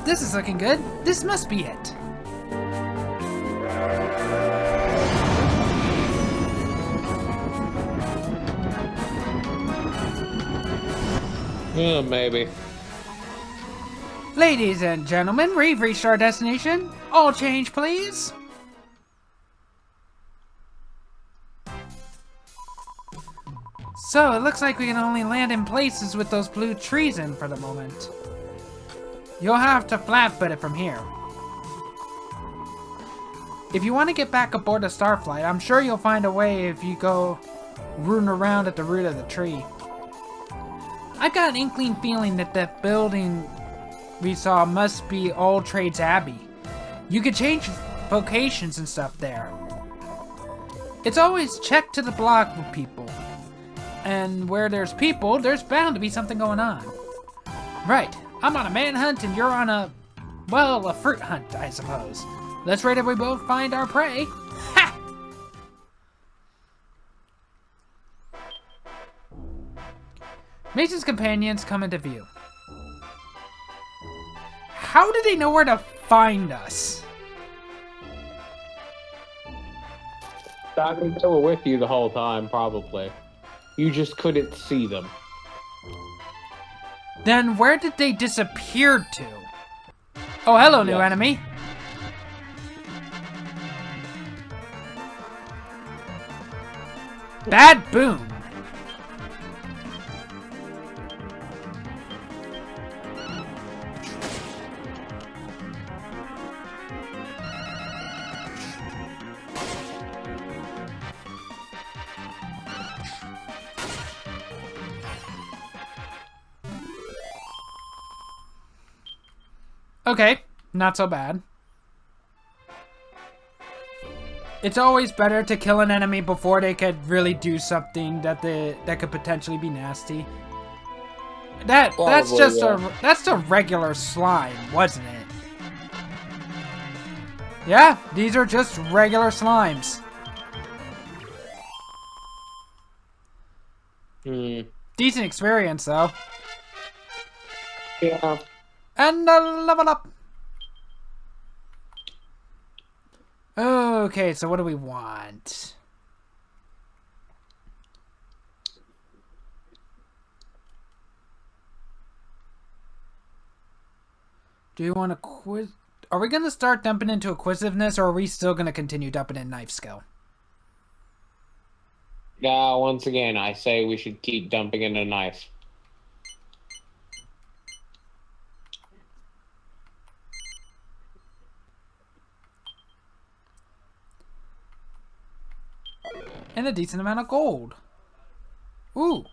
this is looking good. This must be it. Yeah, maybe. Ladies and gentlemen, we've reached our destination. All change, please. So, it looks like we can only land in places with those blue trees in for the moment. You'll have to flatfoot it from here. If you want to get back aboard the Starflight, I'm sure you'll find a way if you go rooting around at the root of the tree. I've got an inkling feeling that the building we saw must be Alltrades Abbey. You could change vocations and stuff there. It's always check to the block with people. And where there's people, there's bound to be something going on. Right, I'm on a manhunt and you're on a, well, a fruit hunt, I suppose. Let's rate if we both find our prey. Ha! Mason's companions come into view. How do they know where to find us? They were with you the whole time, probably. You just couldn't see them. Then where did they disappear to? Oh, hello, new enemy. Bad boom. Okay, not so bad. It's always better to kill an enemy before they could really do something that could potentially be nasty. That's a regular slime, wasn't it? Yeah, these are just regular slimes. Decent experience though. Yeah. And a level up. Okay, so what do we want? Do you want to quiz? Are we going to start dumping into acquisitiveness, or are we still going to continue dumping in knife skill? Yeah, once again, I say we should keep dumping into knife. And a decent amount of gold. Ooh.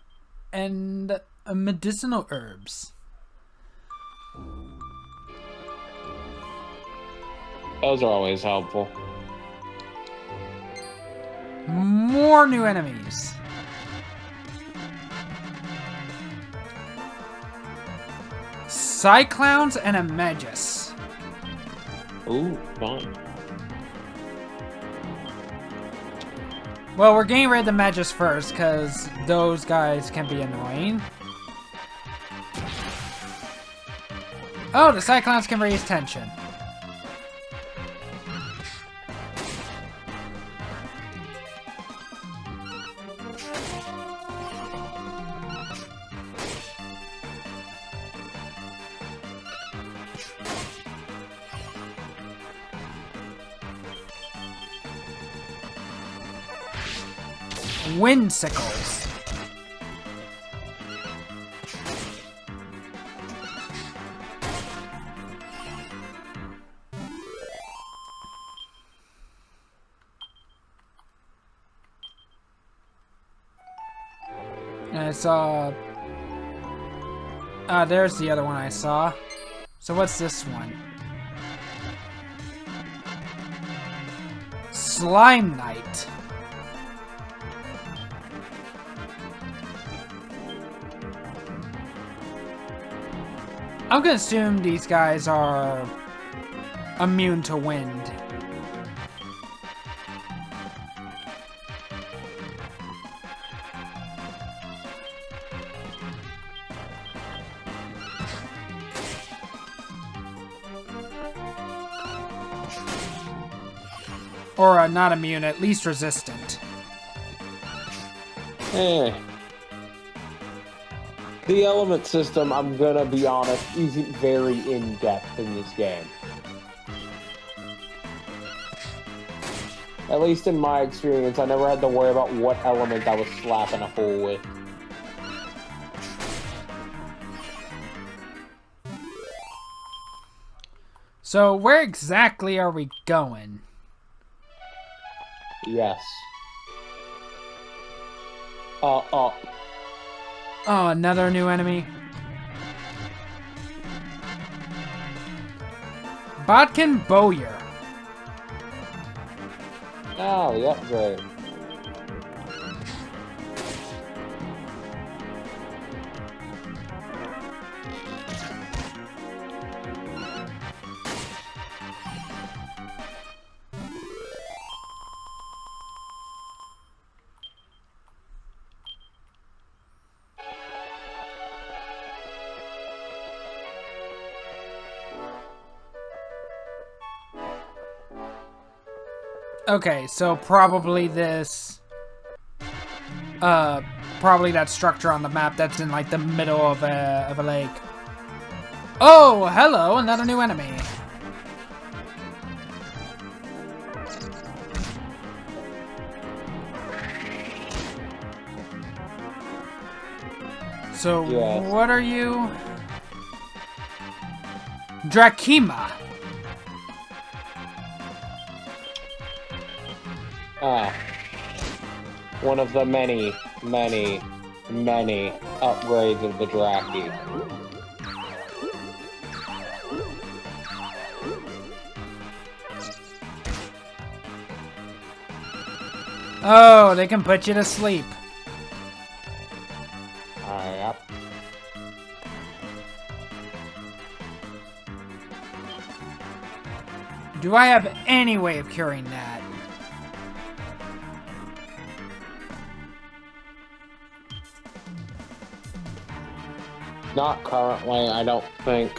And medicinal herbs. Those are always helpful. More new enemies. Cyclowns and a Magus. Ooh, fun. Well, we're getting rid of the Magus first, because those guys can be annoying. Oh, the Cyclones can raise tension. Windsickles. And I saw... there's the other one I saw. So what's this one? Slime Knight. I'm gonna assume these guys are immune to wind. Or not immune, at least resistant. The element system, I'm gonna be honest, isn't very in-depth in this game. At least in my experience, I never had to worry about what element I was slapping a fool with. So, where exactly are we going? Yes. Up. Oh, another new enemy. Bodkin Bowyer. Oh, the upgrade. Okay, so probably this... probably that structure on the map that's in, like, the middle of a lake. Oh, hello, another new enemy. So, Yes. what are you? Drakima. One of the many upgrades of the Draki. Oh, they can put you to sleep. Yep. Do I have any way of curing that? Not currently, I don't think.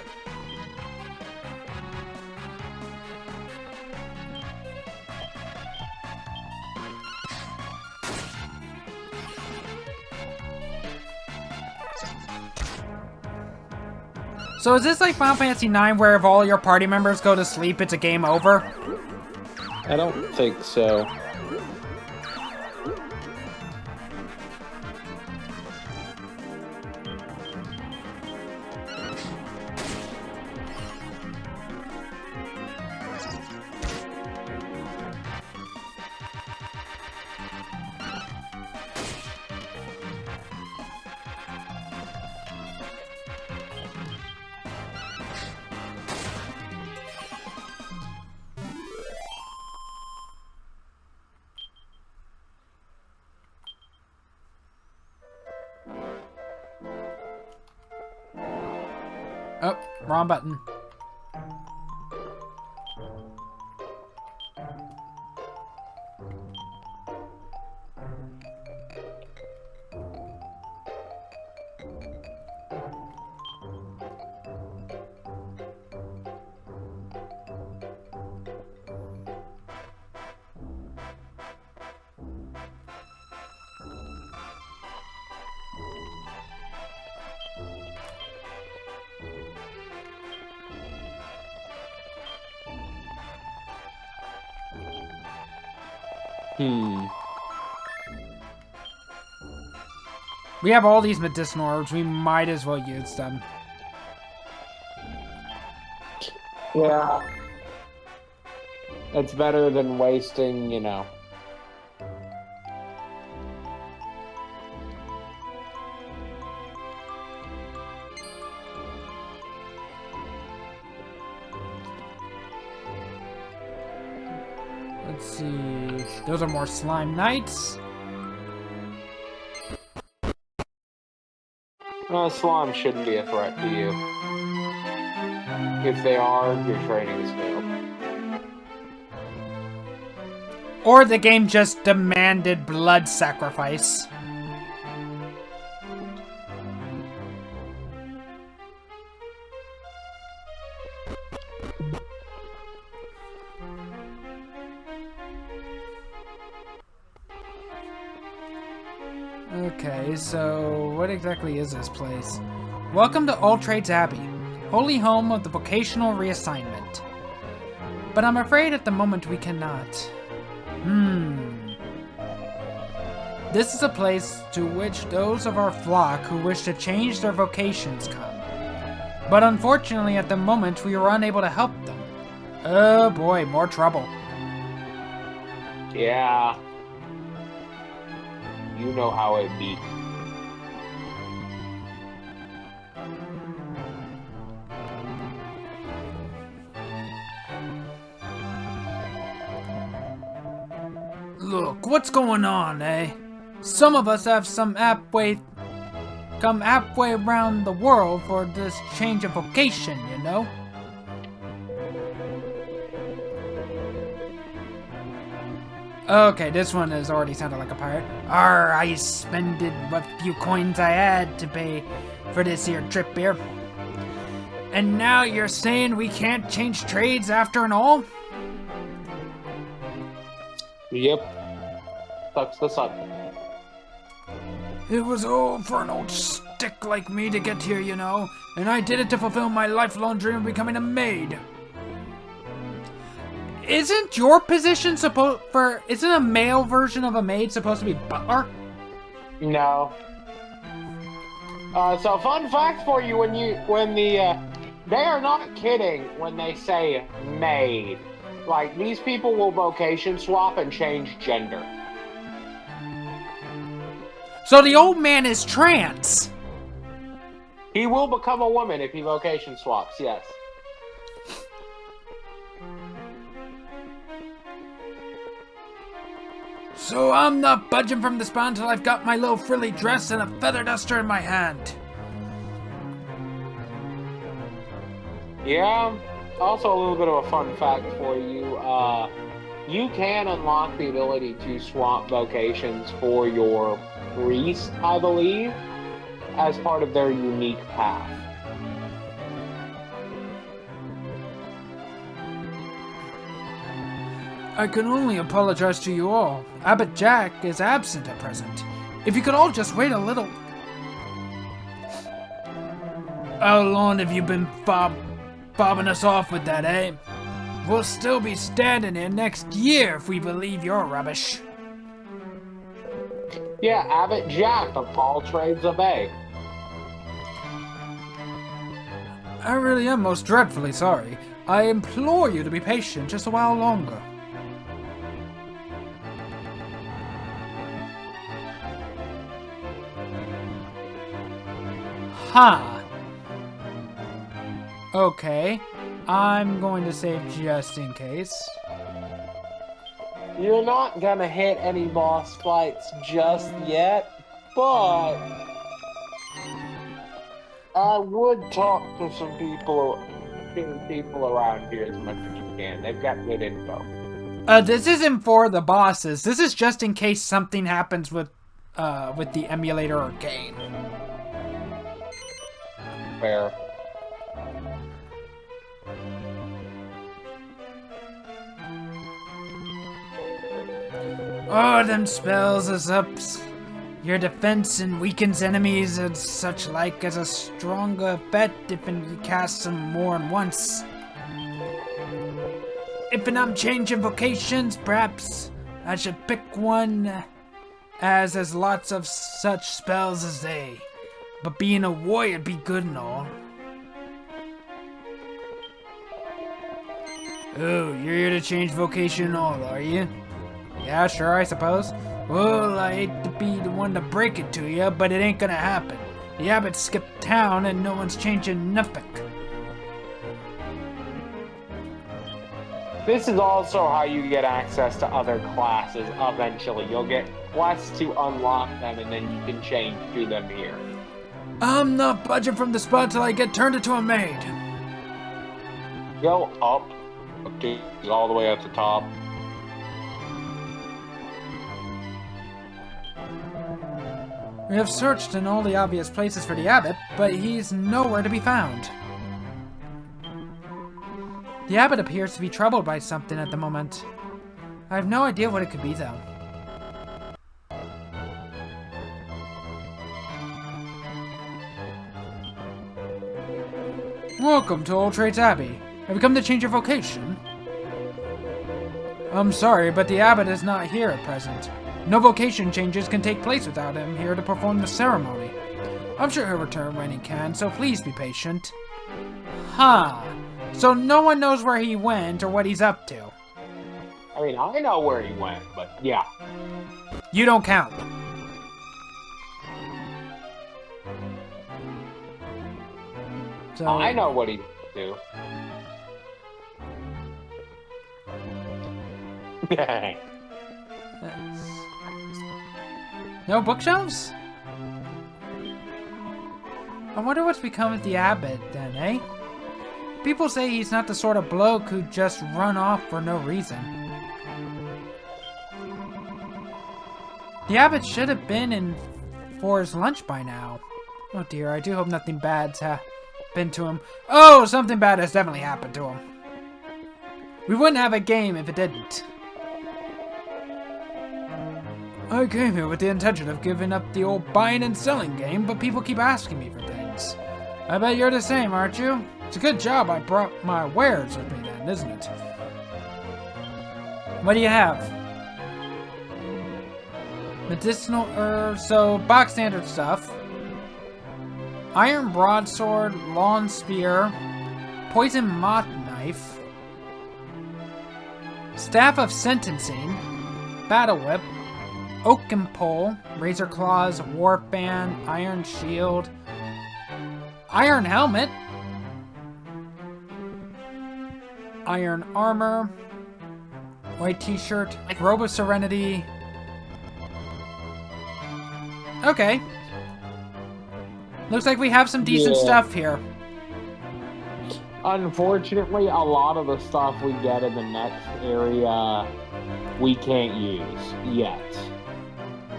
So is this like Final Fantasy IX where if all your party members go to sleep, it's a game over? I don't think so. Oh, wrong button. We have all these medicinal herbs. We might as well use them. Yeah. It's better than wasting, you know. Let's see. Those are more slime knights. Slime shouldn't be a threat to you. If they are, your training is failed. Or the game just demanded blood sacrifice. Okay, so what exactly is this place? Welcome to Alltrades Abbey, holy home of the vocational reassignment. But I'm afraid at the moment we cannot. This is a place to which those of our flock who wish to change their vocations come. But unfortunately at the moment we are unable to help them. Oh boy, more trouble. Yeah. You know how it be. Look, what's going on, eh? Some of us have come halfway around the world for this change of vocation, you know? Okay, this one has already sounded like a pirate. I spended what few coins I had to pay for this here trip here. And now you're saying we can't change trades after and all? Yep. Sucks to suck. It was all for an old stick like me to get here, you know, and I did it to fulfill my lifelong dream of becoming a maid. Isn't your position isn't a male version of a maid supposed to be butler? No. So fun fact for you, they are not kidding when they say maid. Like, these people will vocation swap and change gender. So the old man is trans. He will become a woman if he vocation swaps, yes. So I'm not budging from the spot until I've got my little frilly dress and a feather duster in my hand. Yeah. Also, a little bit of a fun fact for you. You can unlock the ability to swap vocations for your priest, I believe, as part of their unique path. I can only apologize to you all. Abbot Jack is absent at present. If you could all just wait a little. How long have you been bobbing us off with that, eh? We'll still be standing here next year if we believe your rubbish. Yeah, Abbot Jack of Alltrades Abbey. I really am most dreadfully sorry. I implore you to be patient just a while longer. Ha! Okay, I'm going to save just in case. You're not gonna hit any boss fights just yet, but I would talk to some people around here as much as you can. They've got good info. This isn't for the bosses. This is just in case something happens with the emulator or game. Fair. Oh, them spells is ups your defense and weakens enemies and such like as a stronger effect if you cast them more than once. If I'm changing vocations, perhaps I should pick one as has lots of such spells as they. But being a warrior'd be good and all. Oh, you're here to change vocation and all, are you? Yeah, sure, I suppose. Well, I hate to be the one to break it to you, but it ain't gonna happen. The abbot skipped town and no one's changing nothing. This is also how you get access to other classes eventually. You'll get quests to unlock them and then you can change to them here. I'm not budging from the spot till I get turned into a maid. Go up to all the way at the top. We have searched in all the obvious places for the abbot, but he's nowhere to be found. The abbot appears to be troubled by something at the moment. I have no idea what it could be, though. Welcome to Alltrades Abbey. Have you come to change your vocation? I'm sorry, but the abbot is not here at present. No vocation changes can take place without him here to perform the ceremony. I'm sure he'll return when he can, so please be patient. Huh. So no one knows where he went or what he's up to. I mean, I know where he went, but yeah. You don't count. So I know what he's up to. no bookshelves? I wonder what's become of the abbot then, eh? People say he's not the sort of bloke who'd just run off for no reason. The abbot should have been in for his lunch by now. Oh dear, I do hope nothing bad's happened to him. Oh, something bad has definitely happened to him. We wouldn't have a game if it didn't. I came here with the intention of giving up the old buying and selling game, but people keep asking me for things. I bet you're the same, aren't you? It's a good job I brought my wares with me then, isn't it? What do you have? Medicinal herbs, so box standard stuff. Iron broadsword, lawn spear, poison moth knife, staff of sentencing, battle whip, oaken pole, razor claws, warp band, iron shield, iron helmet, iron armor, white t-shirt, robe of serenity. Okay. Looks like we have some decent stuff here. Unfortunately, a lot of the stuff we get in the next area we can't use yet.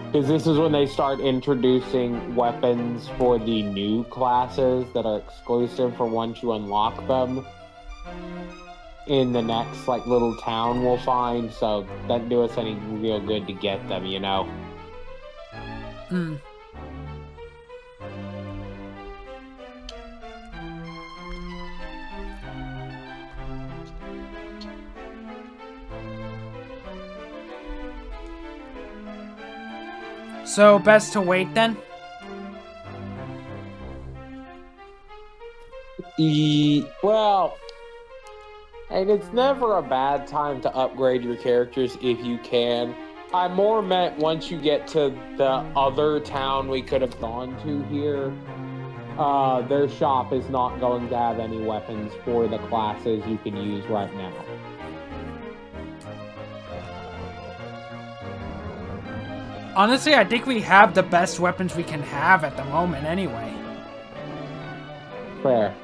Because this is when they start introducing weapons for the new classes that are exclusive for once you unlock them. In the next, little town we'll find, so that doesn't do us any real good to get them, you know? Hmm. So, best to wait then? Well, and it's never a bad time to upgrade your characters if you can. I more meant once you get to the other town we could have gone to here, their shop is not going to have any weapons for the classes you can use right now. Honestly, I think we have the best weapons we can have at the moment anyway. Fair.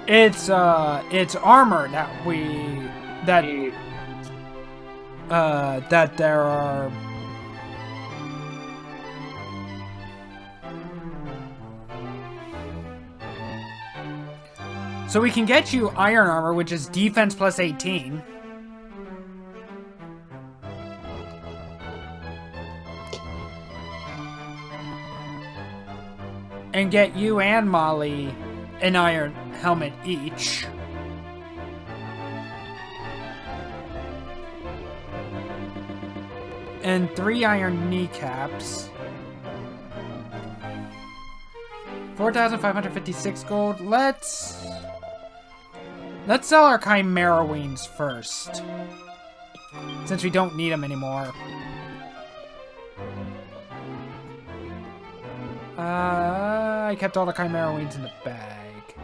It's armor that there are. So we can get you iron armor, which is defense plus 18. And get you and Molly an iron helmet each. And 3 iron kneecaps. 4,556 gold. Let's sell our Chimera Wings first, since we don't need them anymore. I kept all the Chimera Wings in the bag.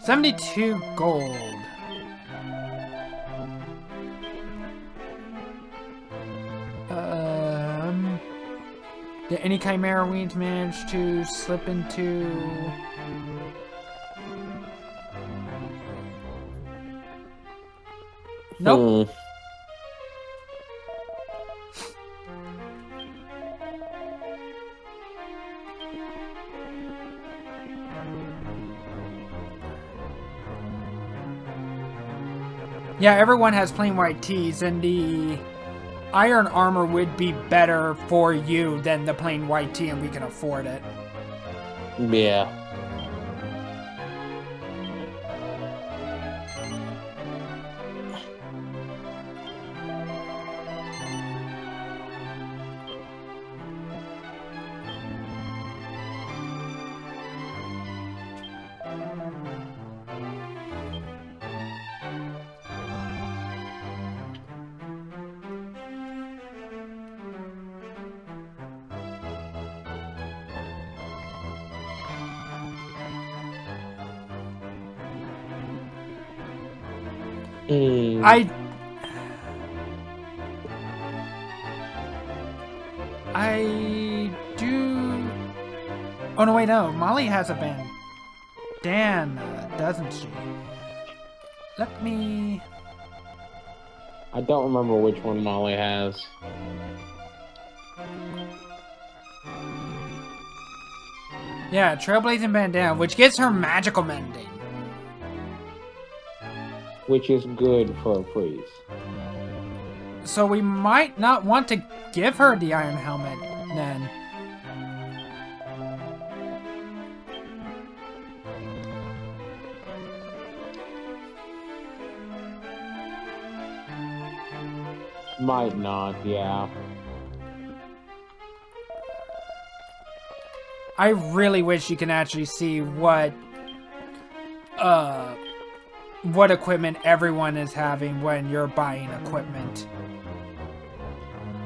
72 gold. Did any Chimera Wings manage to slip into... Nope. Yeah, everyone has plain white tees, and the iron armor would be better for you than the plain white tee, and we can afford it. Yeah. I do... Oh, no, wait, no. Molly has a bandana, doesn't she? Let me... I don't remember which one Molly has. Yeah, Trailblazing Bandana, which gives her magical mending. Which is good for a priest. So we might not want to give her the Iron Helmet, then. Might not, yeah. I really wish you can actually see what equipment everyone is having when you're buying equipment.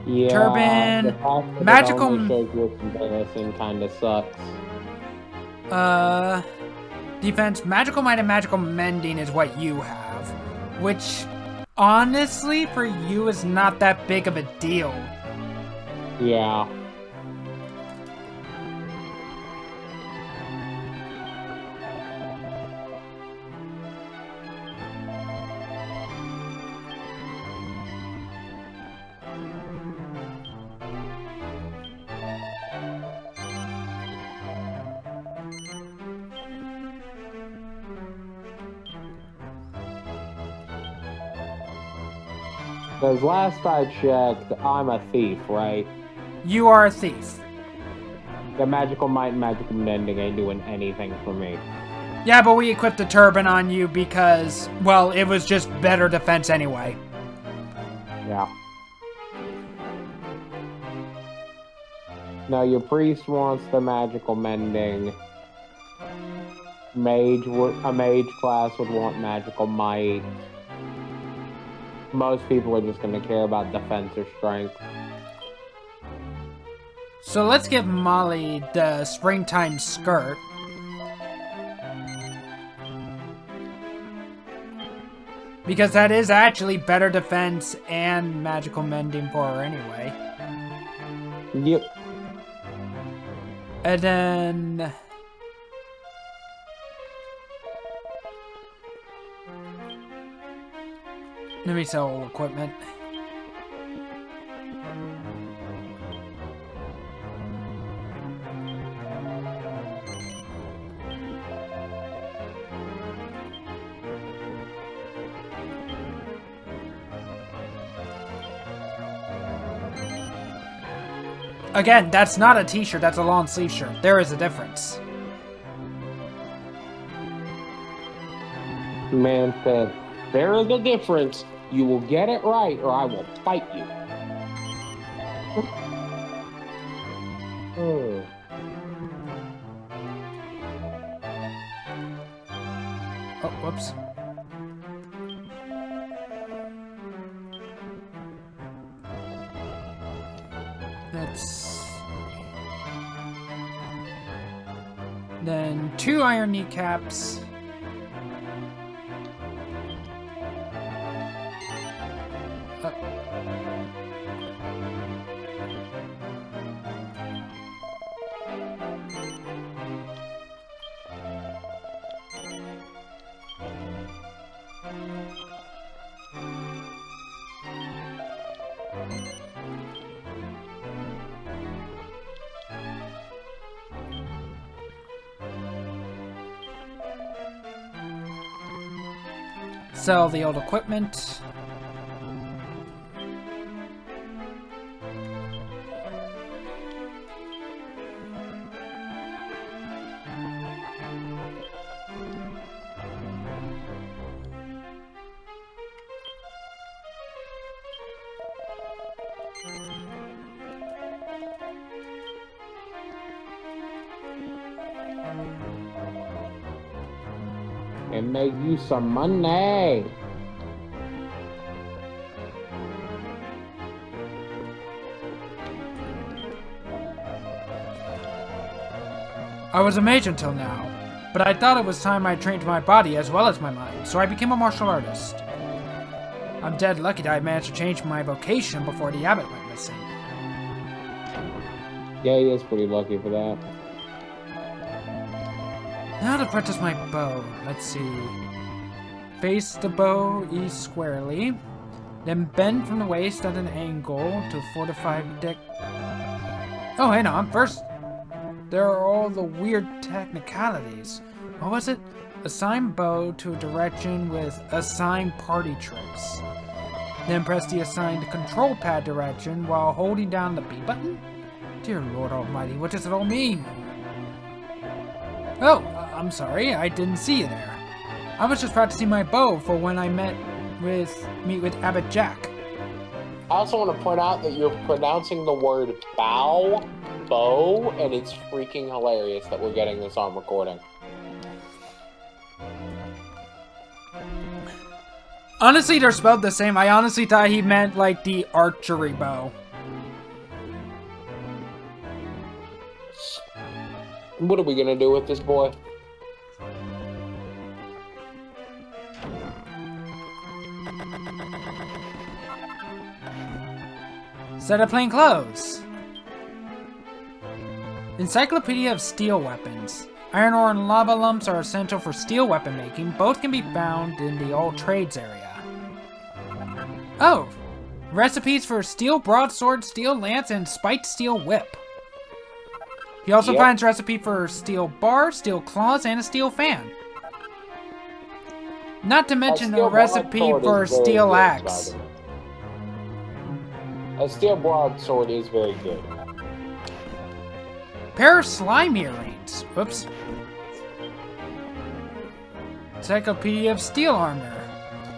Yeah, Turban, magical... comparison kind of sucks. Defense, magical might and magical mending is what you have. Which, honestly, for you is not that big of a deal. Yeah. Because last I checked, I'm a thief, right? You are a thief. The magical might and magical mending ain't doing anything for me. Yeah, but we equipped the turban on you because, well, it was just better defense anyway. Yeah. Now your priest wants the magical mending. A mage class would want magical might. Most people are just going to care about defense or strength. So let's give Molly the springtime skirt. Because that is actually better defense and magical mending for her anyway. Yep. And then... let me sell all equipment. Again, that's not a t-shirt, that's a long sleeve shirt. There is a difference. Man said, there is a difference. You will get it right or I will fight you. Oh. Oh, whoops. That's... then 2 iron kneecaps. Sell the old equipment. and make you some money. I was a mage until now, but I thought it was time I trained my body as well as my mind, so I became a martial artist. I'm dead lucky that I managed to change my vocation before the abbot went missing. Yeah, he is pretty lucky for that. Now to practice my bow. Let's see. Face the bow east squarely, then bend from the waist at an angle to fortify the... Oh, hang on. First, there are all the weird technicalities. What was it? Assign bow to a direction with assign party tricks. Then press the assigned control pad direction while holding down the B button? Dear Lord Almighty, what does it all mean? Oh, I'm sorry, I didn't see you there. I was just practicing my bow for when I meet with Abbot Jack. I also want to point out that you're pronouncing the word bow, and it's freaking hilarious that we're getting this on recording. Honestly, they're spelled the same. I honestly thought he meant like the archery bow. What are we gonna do with this boy? Set of plain clothes. Encyclopedia of Steel Weapons. Iron ore and lava lumps are essential for steel weapon making. Both can be found in the Alltrades area. Oh! Recipes for steel broadsword, steel lance, and spiked steel whip. He also finds recipe for steel bar, steel claws, and a steel fan. Not to mention a recipe for steel axe. A steel broadsword is very good. Pair of slime earrings. Whoops. Encyclopedia of Steel Armor.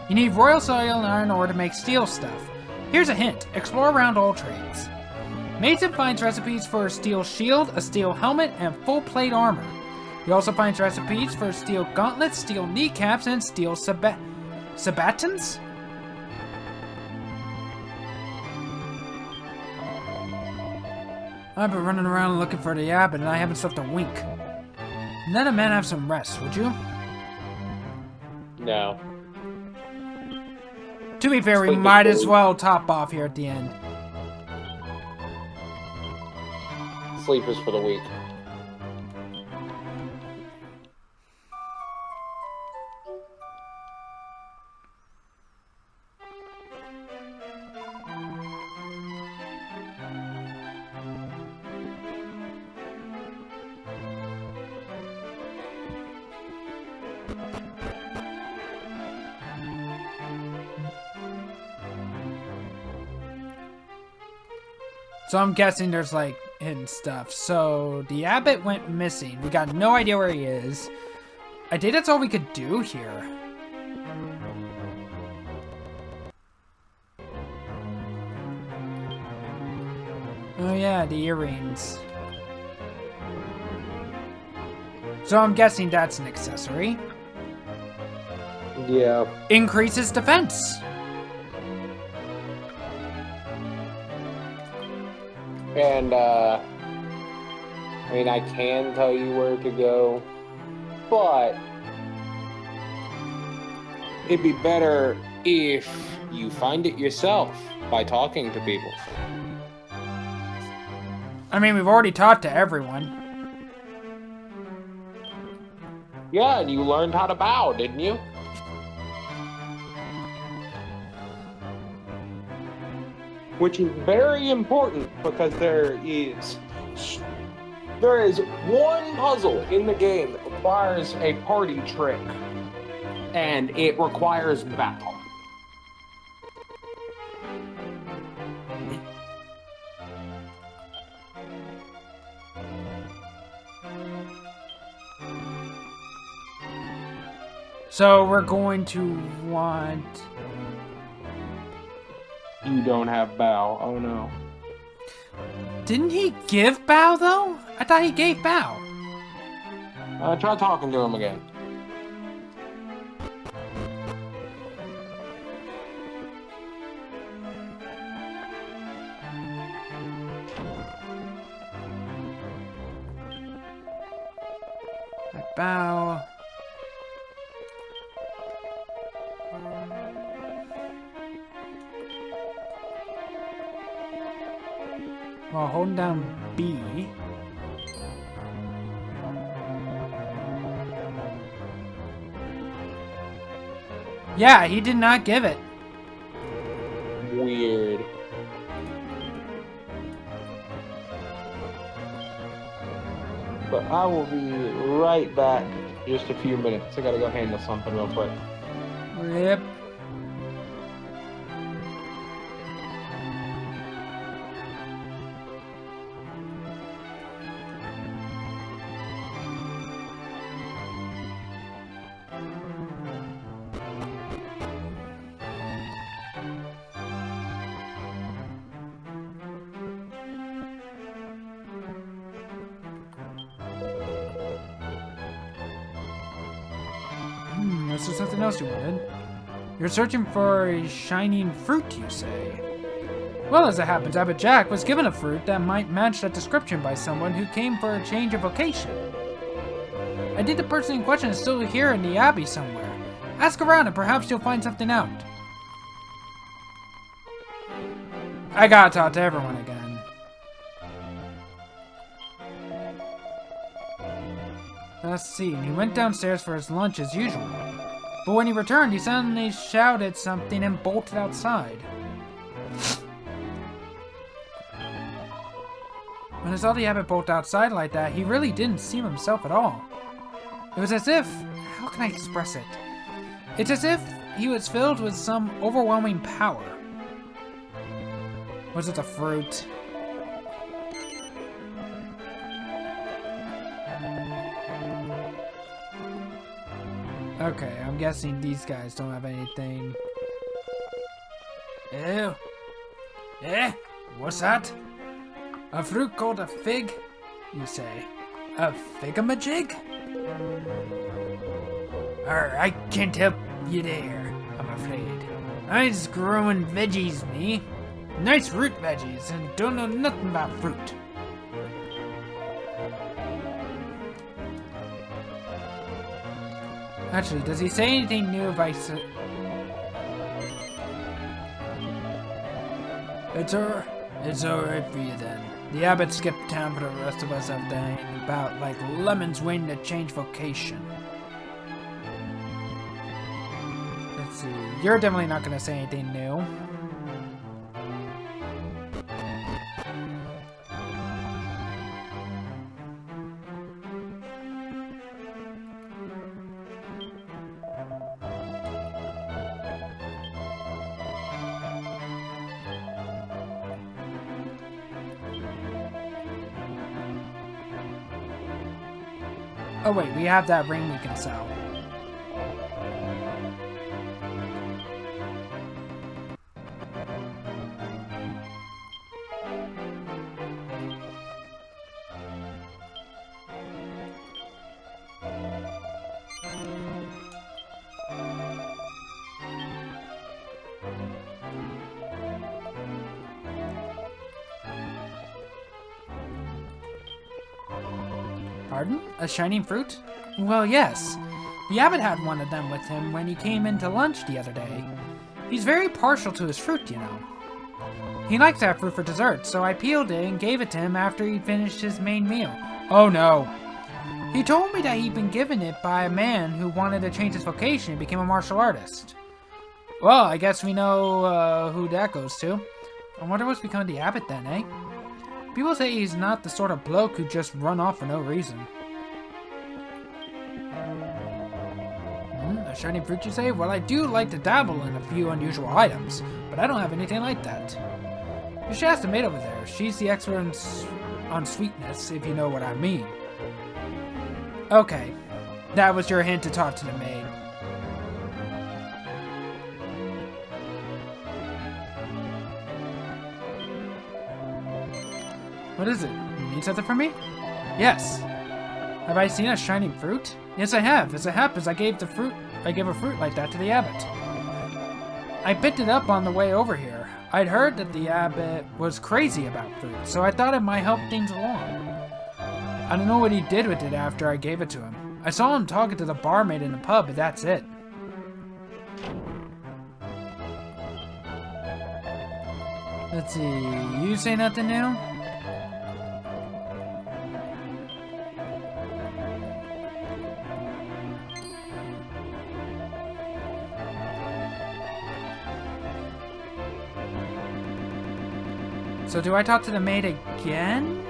You need royal soil and iron ore to make steel stuff. Here's a hint. Explore around Alltrades. Mason finds recipes for a steel shield, a steel helmet, and full plate armor. He also finds recipes for steel gauntlets, steel kneecaps, and steel sabatons? I've been running around looking for the abbot and I haven't slept a wink. Let a man have some rest, would you? No. To be fair, we might as well top off here at the end. Sleep is for the weak. So I'm guessing there's like hidden stuff. So the abbot went missing. We got no idea where he is. I think that's all we could do here. Oh yeah, the earrings. So I'm guessing that's an accessory. Yeah. Increases defense. And, I mean, I can tell you where to go, but it'd be better if you find it yourself by talking to people. I mean, we've already talked to everyone. Yeah, and you learned how to bow, didn't you? Which is very important because there is one puzzle in the game that requires a party trick, and it requires battle. So we're going to want... You don't have bow. Oh no. Didn't he give bow though? I thought he gave bow. Try talking to him again. bow. While holding down B. Yeah, he did not give it. Weird. But I will be right back in just a few minutes. I gotta go handle something real quick. Yep. Is there something else you wanted? You're searching for a shining fruit, you say? Well, as it happens, Abbot Jack was given a fruit that might match that description by someone who came for a change of vocation. I think the person in question is still here in the Abbey somewhere. Ask around and perhaps you'll find something out. I gotta talk to everyone again. Let's see, he went downstairs for his lunch as usual. But when he returned, he suddenly shouted something and bolted outside. When I saw the abbot bolt outside like that, he really didn't seem himself at all. It was as if... how can I express it? It's as if he was filled with some overwhelming power. Was it the fruit? Okay, I'm guessing these guys don't have anything. Ew. Eh? What's that? A fruit called a fig, you say? A figamajig? I can't help you there, I'm afraid. I just growing veggies, me. Nice root veggies, and don't know nothing about fruit. Actually, does he say anything new if I say... It's alright for you then. The abbot skipped town for the rest of us have dying about like lemons waiting to change vocation. Let's see. You're definitely not gonna say anything new. Oh wait, we have that ring we can sell. Pardon? A shining fruit? Well, yes. The abbot had one of them with him when he came in to lunch the other day. He's very partial to his fruit, you know. He likes that fruit for dessert, so I peeled it and gave it to him after he finished his main meal. Oh no. He told me that he'd been given it by a man who wanted to change his vocation and became a martial artist. Well, I guess we know who that goes to. I wonder what's become of the abbot then, eh? People say he's not the sort of bloke who'd just run off for no reason. A shining fruit, you say? Well, I do like to dabble in a few unusual items, but I don't have anything like that. You should ask the maid over there. She's the expert on sweetness, if you know what I mean. Okay, that was your hint to talk to the maid. What is it? You need something from me? Yes. Have I seen a shining fruit? Yes, I have. As it happens, I gave a fruit like that to the abbot. I picked it up on the way over here. I'd heard that the abbot was crazy about fruit, so I thought it might help things along. I don't know what he did with it after I gave it to him. I saw him talking to the barmaid in the pub, but that's it. Let's see, you say nothing new? So do I talk to the maid again?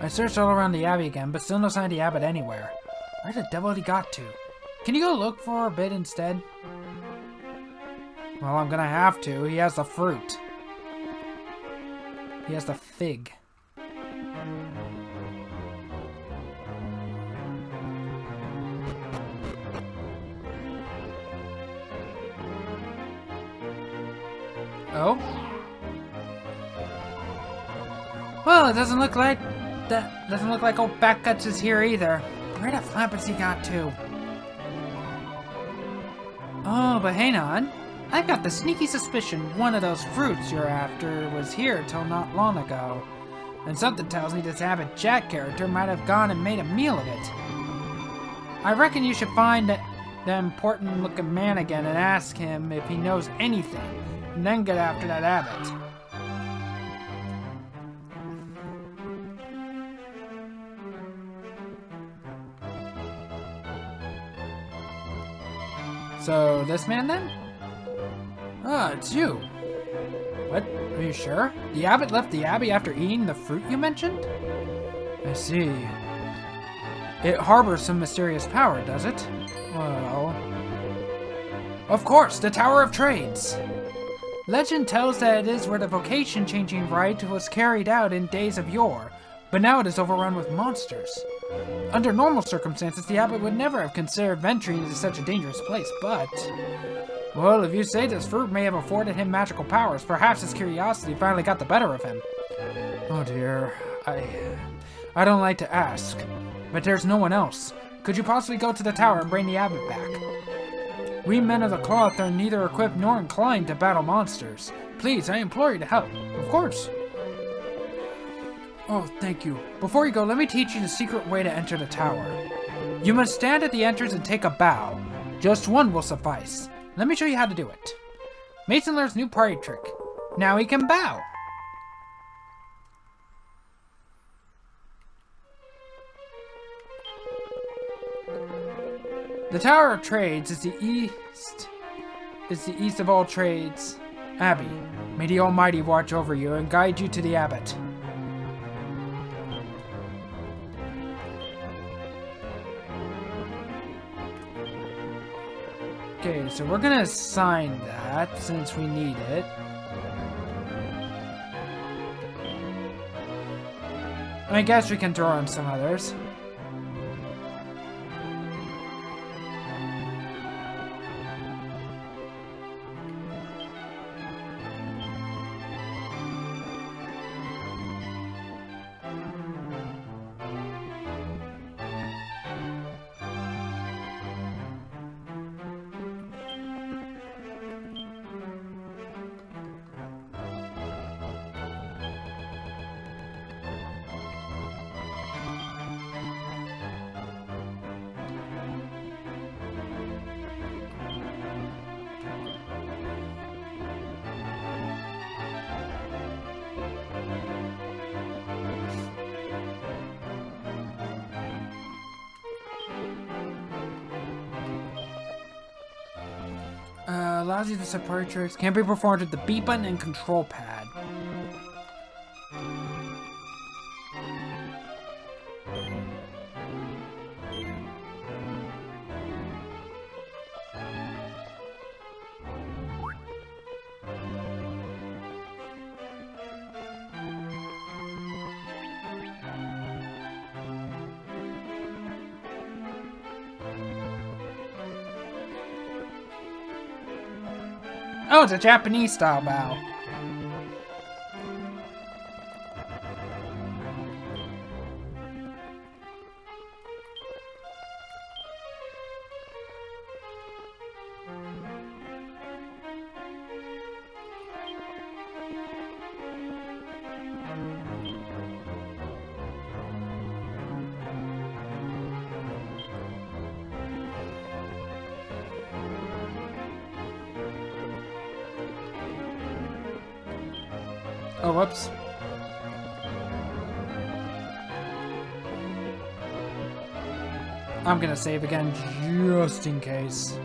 I searched all around the Abbey again, but still no sign of the Abbot anywhere. Where the devil had he got to? Can you go look for a bit instead? Well, I'm gonna have to. He has the fruit. He has the fig. Oh? Well, it doesn't look like old Backguts is here either. Where the flap has he got to? Oh, but hang on. I've got the sneaky suspicion one of those fruits you're after was here till not long ago. And something tells me this Abbot Jack character might have gone and made a meal of it. I reckon you should find the important looking man again and ask him if he knows anything, and then get after that Abbot. So, this man then? Ah, it's you. What? Are you sure? The Abbot left the Abbey after eating the fruit you mentioned? I see. It harbors some mysterious power, does it? Well... Of course, the Tower of Trades! Legend tells that it is where the vocation-changing rite was carried out in days of yore, but now it is overrun with monsters. Under normal circumstances, the Abbot would never have considered venturing into such a dangerous place, but... Well, if you say this fruit may have afforded him magical powers, perhaps his curiosity finally got the better of him. Oh dear, I don't like to ask, but there's no one else. Could you possibly go to the tower and bring the Abbot back? We men of the cloth are neither equipped nor inclined to battle monsters. Please, I implore you to help. Of course. Oh, thank you. Before you go, let me teach you the secret way to enter the tower. You must stand at the entrance and take a bow. Just one will suffice. Let me show you how to do it. Mason learns new party trick. Now he can bow. The Tower of Trades is the east of Alltrades Abbey. May the Almighty watch over you and guide you to the Abbot. Okay, so we're gonna assign that since we need it. I guess we can throw in some others. Allows you to set party tricks. Can be performed with the B button and control pad. Oh, it's a Japanese style bow. Oh, whoops. I'm gonna save again just in case.